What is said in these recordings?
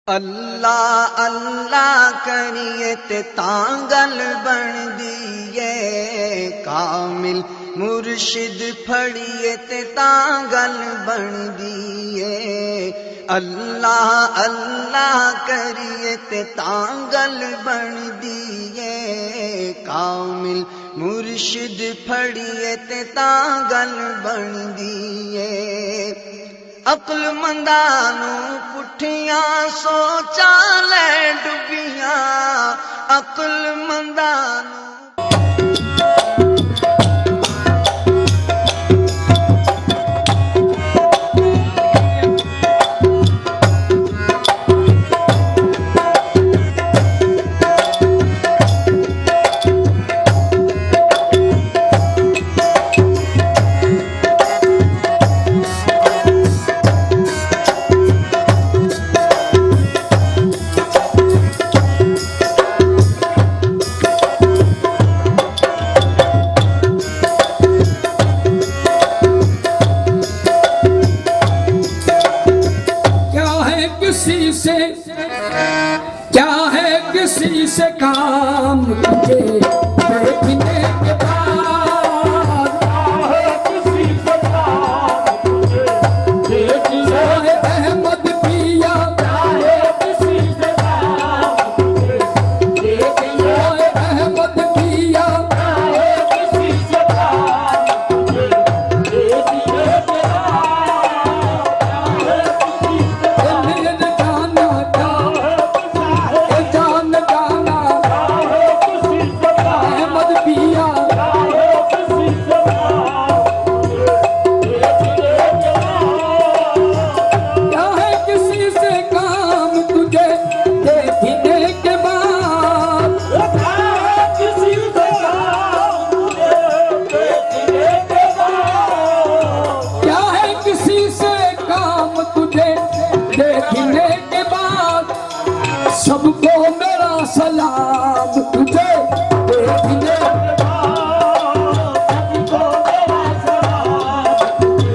अल्लाह अल्लाह करिए ते तांगल बन दिए, कामिल मुर्शिद फड़िए ते तांगल बन दिए। अल्लाह अल्लाह करिए ते तांगल बन दिए, कामिल मुर्शिद फड़िए ते तांगल बन दिए। अक्लमंदानू पुठियां सोचा ले डुबियां, अक्लमंदानू क्या है किसी से काम तुझे देखने के बाद, किसी से काम तुझे देखने अहमद पिया, किसी से काम तुझे देखने अहमद पिया, किसी से काम तुझे देखने सबको मेरा सलाम तुझे देखने के बाद, सबको मेरा सलाम तुझे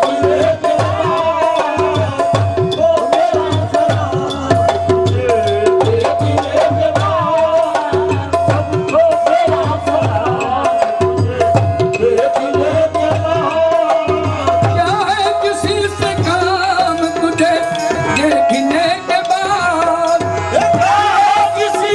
देखने के बाद, सबको मेरा सलाम तुझे देखने के बाद, सबको मेरा सलाम तुझे देखने के बाद। क्या है किसी से काम तुझे देखने के बाद, किसी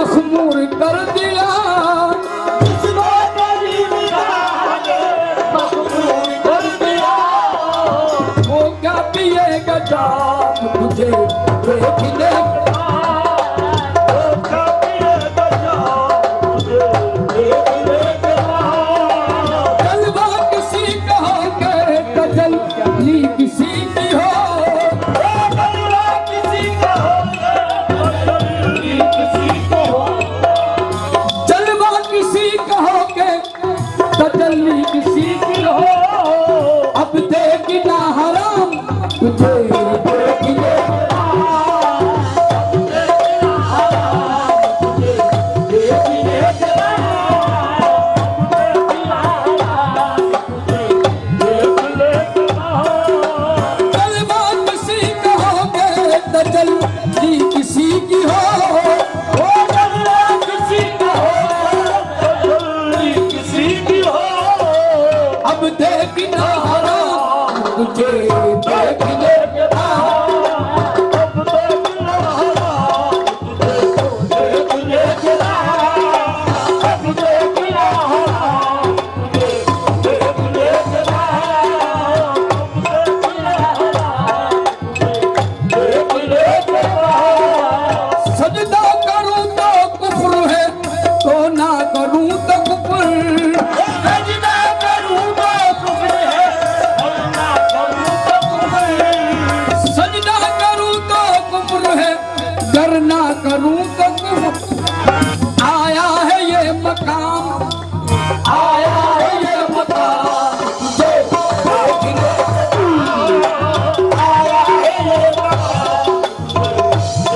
मखमूर कर दिया, किसको तेरी निगाह ने मखमूर कर दिया। वो क्या पिएगा जाम तुझे देखने, वो क्या पिएगा जाम तुझे देखने के बाद। जलवा किसी का हो के तजल्ली किसी की हो, जलवा किसी का हो तजल्ली किसी को हो। जलवा किसी का हो के तजल्ली किसी की हो। अब देखना हराम तुझे देखने, जलवा किसी का हो के तजल्ली किसी की हो। वो जलवा किसी का हो तजल्ली किसी की हो। अब देखना हराम तुझे देखने, अब देखना हराम तुझे देखने के बाद। अब देखना हराम तुझे देखने के बाद। अब देखना हराम तुझे देखने के बाद। सजदा करूं तो कुफ्र है, तो ना करूं तो कुफ्र। सजदा करूं तो कुफ्र है, और ना करूं तो कुफ्र। सजदा करूं तो कुफ्र है, गर ना करूं तो कुफ्र। आया है ये मकाम, आया है ये मकाम तुझे देखने, आया है ये मकाम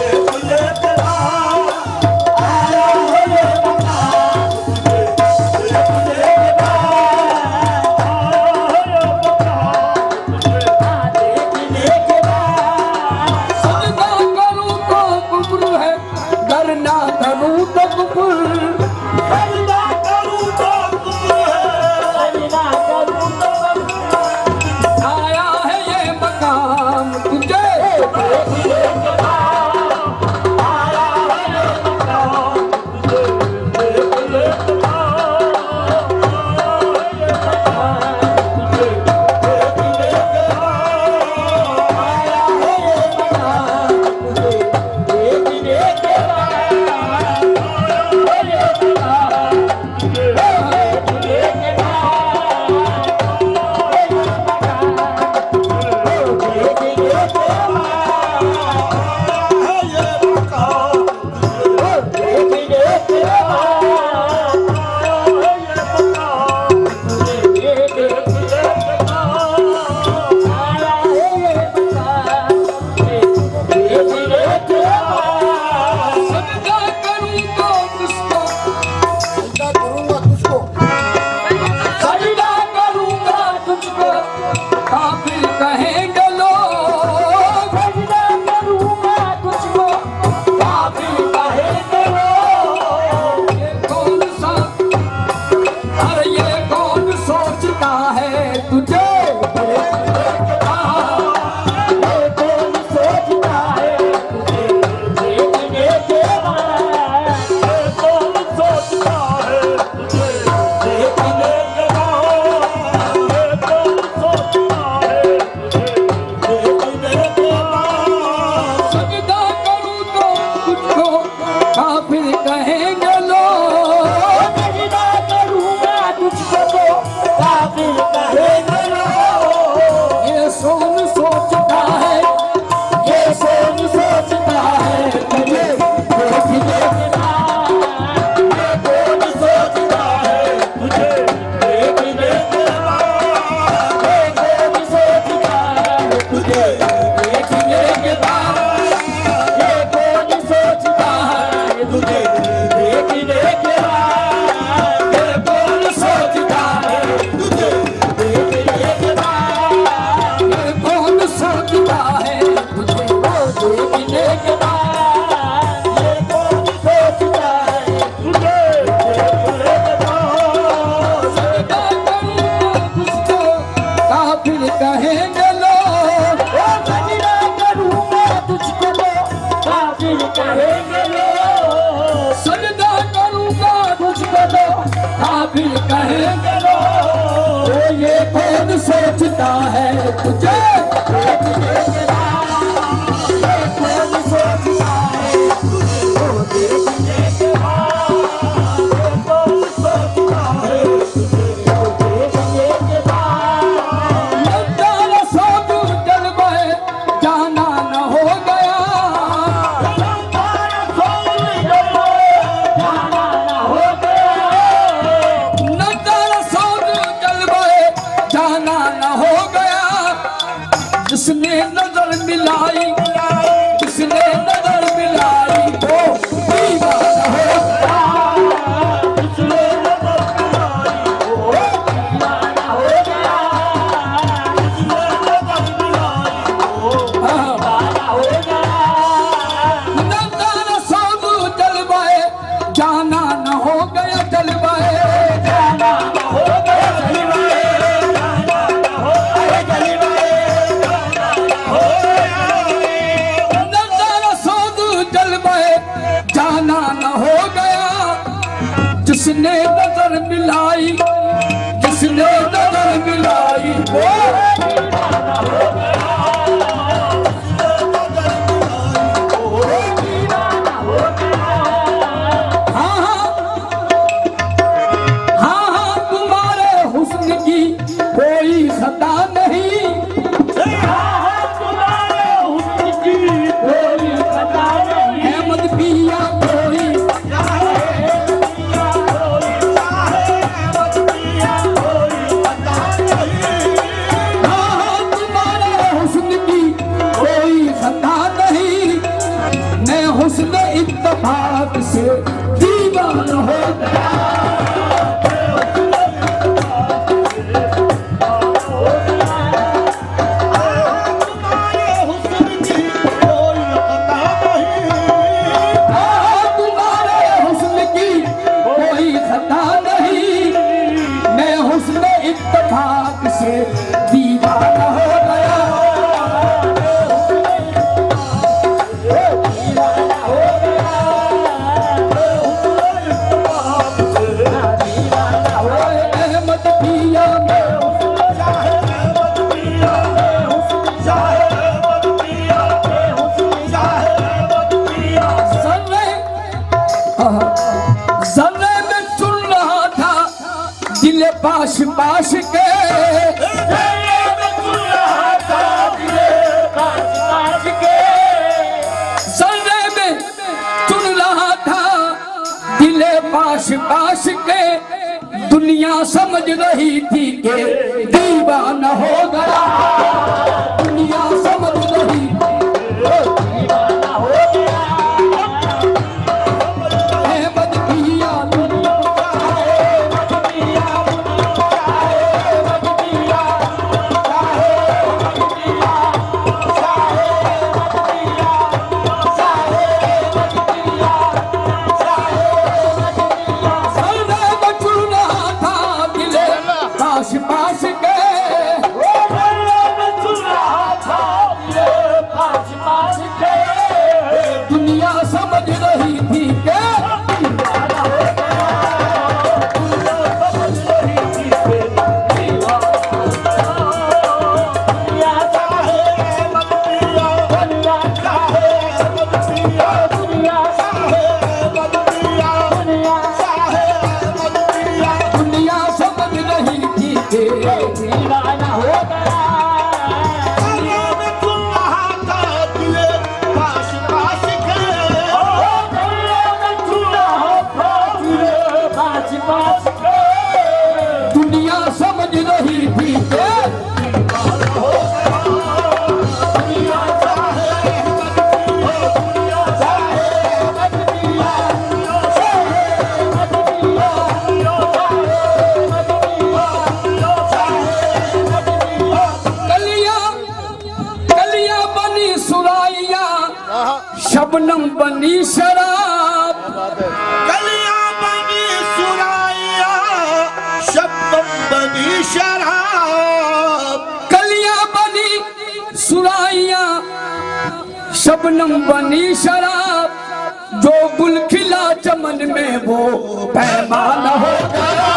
देखने के बाद। आया है ये मकाम देखने के बाद। आया है ये मकाम देखने के बाद। सजदा करूं तो कुफ्र है, गर ना करूं तो कुफ्र। सजदा करूं तो कुफ्र है, सजदा करूं तो कुफ्र। आया है ये मकाम तुझे देखने के बाद। आया है ये मकाम देखने के बाद। आया है ये मकाम देखने के बाद। आया है ये मकाम देखने के बाद। आया है ये तुझे देखने के बाद कौन सोचता है तुझे देखने के बाद नजार साधु जलवाए जाना न हो गया नजार साधु जलवाए जाना न हो गया जिसने नजर मिलाई जिसने नजर मिलाई वो दीवाना हो इसलिए नजर मिलाई वो दीवाना हो गया इसलिए नजर मिलाई वो दीवाना हो गया नजार साधु जलवाए जाना न हो गया जलवाए जाना न हो गया जलवाए जाना न हो गया जलवाए नजार साधु जलवाए जाना न हो गया जिसने नजर मिलाई जिसने नजर मिलाई वो हाँ हाँ तुम्हारे हुस्न की कोई खता नहीं तुम्हारे हुस्न की कोई पता नहीं अहमद पिया कोई हाँ तुम्हारे हुस्न की कोई खता नहीं मैं हुस्न इत्तेफाक से दीवाना हो गया तुम्हारे हुस्न की कोई पता नहीं हाँ तुम्हारे हुस्न की कोई खता नहीं मैं हुस्न इत्तेफाक से दीवाना हो गया अहमद पिया जर्रे में चुन रहा था दिल पाश पाश के जर्रे में चुन रहा था दिल पाश पाश के दुनिया समझ रही थी कि दीवाना हो गया दुनिया समझ रही अहमद पिया जर्रे में चुन रहा था दिल पाश पाश के दुनिया समझ रही थी कि दुनिया समझ रही थी कि दीवाना हो गया पास पास के दुनिया समझ रही थी कि कलियां कलियां बनी सुराइया शबनम बनी शराब कलियां बनी सुराइया शब्दम बनी शराब कलियां बनी सुराइया शबनम बनी शराब जो गुल खिला चमन में वो पैमाना हो गया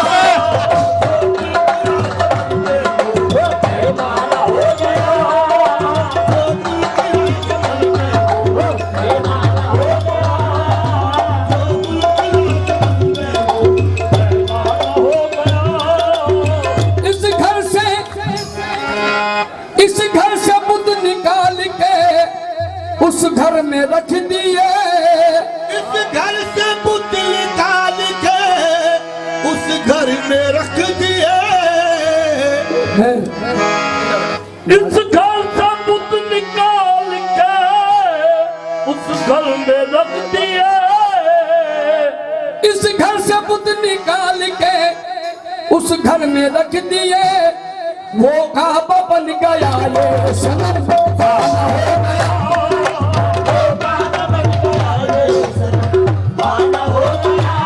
में रख दिए। इस घर से बुत निकाल के उस घर में रख दिए। इस घर से बुत निकाल के उस घर में रख दिए। वो काबा बन गया ये सनम खाना हो गया। वो काबा बन गया ये सनम खाना हो गया।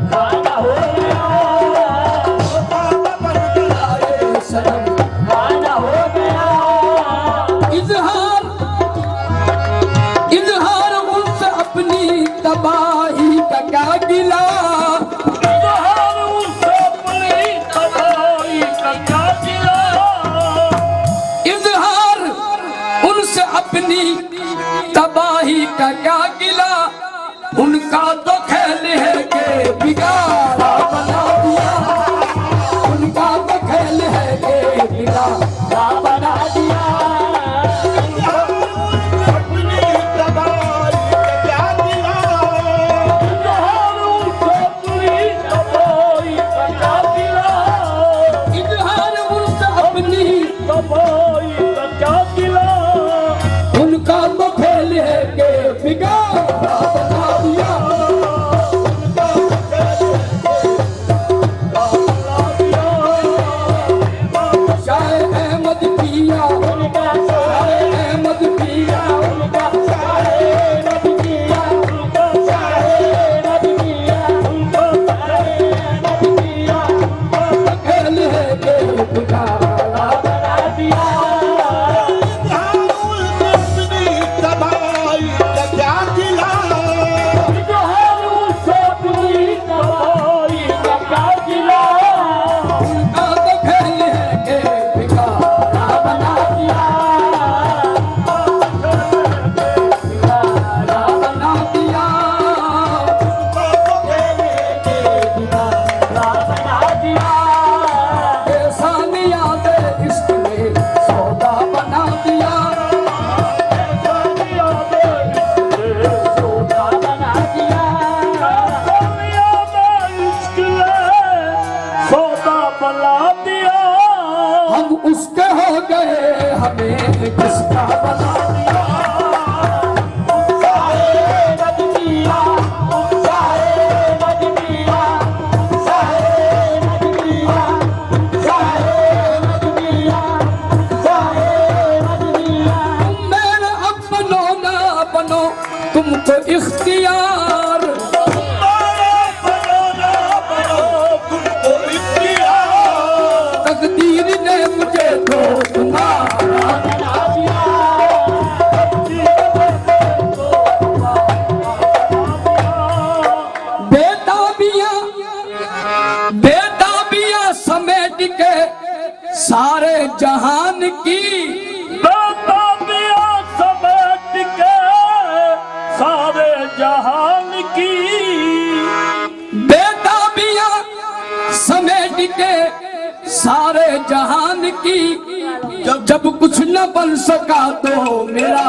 खाना हो गया। ये सनम खाना हो गया। इजहार इजहार उनसे अपनी तबाही का क्या गिला। इजहार उनसे अपनी तबाही का क्या गिला। इजहार उनसे अपनी तबाही का क्या गिला। उनका तो खेल है के बिगाड़ा बना दिया। उनका तो खेल है के बिगाड़ा बना दिया। अपनी तबाही का क्या गिला। इजहार उनसे अपनी तबाही का क्या गिला। इजहार उनसे अपनी तबाही का क्या गिला। उनका तो खेल है के बिगाड़ा बना दिया। शाह अहमद पिया शाह अहमद पिया खेल है के बिगाड़ा बना दिया। अपनी तबाही का क्या गिला। इजहार उनसे अपनी तबाही का क्या गिला। उनका तो खेल है के बिगाड़ा बना दिया। बना दिया। सानिया दे इश्क में सौदा बना दिया। सौदा बना दिया। हम उसके हो गए हमें किसका बना दिया। तुम मेरे अपनों ना बनो तुमको इख्तियार। तकदीर ने मुझे तो तुम्हारा बना दिया। बेताबियां समेट के सारे जहान की। बेताबियां समेट के सारे जहान की। बेताबियां समेट के सारे जहान की। जब कुछ न बन सका तो मेरा